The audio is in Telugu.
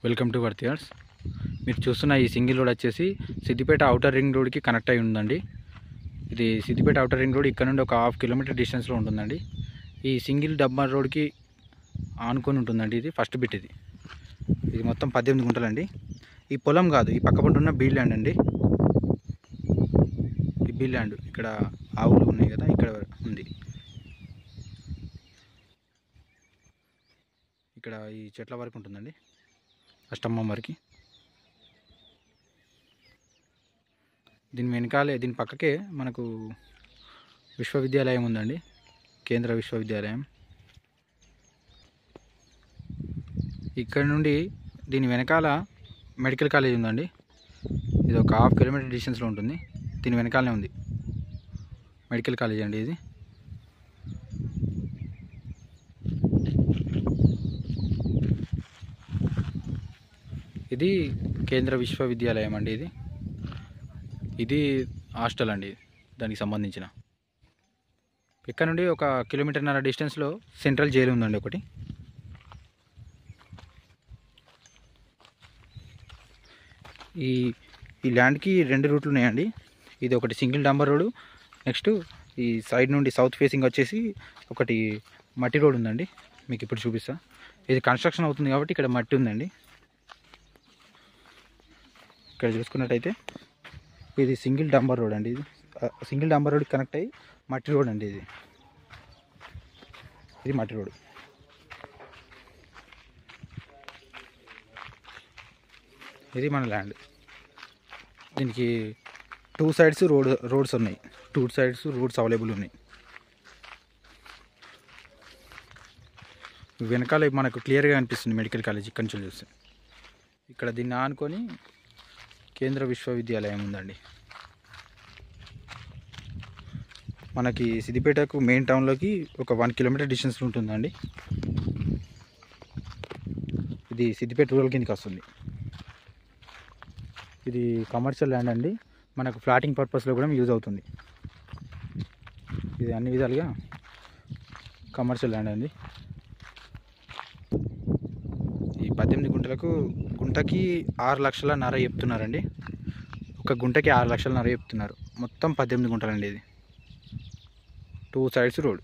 Welcome to వర్తియార్స్. మీరు చూస్తున్న ఈ సింగిల్ రోడ్ వచ్చేసి సిద్దిపేట ఔటర్ రింగ్ రోడ్కి కనెక్ట్ అయి ఉందండి. ఇది సిద్దిపేట ఔటర్ రింగ్ రోడ్ ఇక్కడ నుండి ఒక 1/2 కిలోమీటర్ డిస్టెన్స్లో ఉంటుందండి. ఈ సింగిల్ డబ్బర్ రోడ్కి ఆనుకొని ఉంటుందండి. ఇది ఫస్ట్ బిట్. ఇది మొత్తం 18 గుంటలండి. ఈ పొలం కాదు, ఈ పక్క పంట ఉన్న బీ ల్యాండ్ అండి. ఈ బీ ల్యాండ్ ఇక్కడ ఆవులు ఉన్నాయి కదా, ఇక్కడ ఉంది. ఇక్కడ ఈ చెట్ల వరకు ఉంటుందండి, అష్టమ్మం వరకు. దీని వెనకాలే, దీని పక్కకే మనకు విశ్వవిద్యాలయం ఉందండి, కేంద్ర విశ్వవిద్యాలయం. ఇక్కడ నుండి దీని వెనకాల మెడికల్ కాలేజ్ ఉందండి. ఇది ఒక 1/2 కిలోమీటర్ డిస్టెన్స్లో ఉంటుంది. దీని వెనకాలనే ఉంది మెడికల్ కాలేజ్ అండి. ఇది కేంద్ర విశ్వవిద్యాలయం అండి. ఇది హాస్టల్ అండి, దానికి సంబంధించిన. ఇక్కడ నుండి ఒక 1.5 కిలోమీటర్ డిస్టెన్స్లో సెంట్రల్ జైలు ఉందండి ఒకటి. ఈ ల్యాండ్కి 2 రూట్లు ఉన్నాయండి. ఇది ఒకటి సింగిల్ డంబర్ రోడ్డు, నెక్స్ట్ ఈ సైడ్ నుండి సౌత్ ఫేసింగ్ వచ్చేసి ఒకటి మట్టి రోడ్ ఉందండి. మీకు ఇప్పుడు చూపిస్తా. ఇది కన్స్ట్రక్షన్ అవుతుంది కాబట్టి ఇక్కడ మట్టి ఉందండి. ఇక్కడ చూసుకున్నట్టయితే ఇది సింగిల్ డంబర్ రోడ్ అండి. ఇది సింగిల్ డంబర్ రోడ్ కనెక్ట్ అయ్యి మట్టి రోడ్ అండి. ఇది మట్టి రోడ్. ఇది మన ల్యాండ్. దీనికి 2 సైడ్స్ రోడ్స్ ఉన్నాయి. 2 సైడ్స్ రోడ్స్ అవైలబుల్ ఉన్నాయి. వెనకాల మనకు క్లియర్గా అనిపిస్తుంది మెడికల్ కాలేజ్ ఇక్కడ నుంచి చూస్తే. ఇక్కడ దీన్ని ఆనుకొని కేంద్ర విశ్వవిద్యాలయం ఉందండి. మనకి సిద్దిపేటకు మెయిన్ టౌన్లోకి ఒక 1 కిలోమీటర్ డిస్టెన్స్ ఉంటుందండి. ఇది సిద్దిపేట రూరల్ కిందకి వస్తుంది. ఇది కమర్షియల్ ల్యాండ్ అండి, మనకు ఫ్లాటింగ్ పర్పస్లో కూడా యూజ్ అవుతుంది. ఇది అన్ని విధాలుగా కమర్షియల్ ల్యాండ్ అండి. ఈ 18 గుంటలకు గుంటకి 6 లక్షలన్నర చెప్తున్నారండి. ఒక గుంటకి 6 లక్షలన్నర చెప్తున్నారు. మొత్తం 18 గుంటలండి. ఇది 2 సైడ్స్ రోడ్.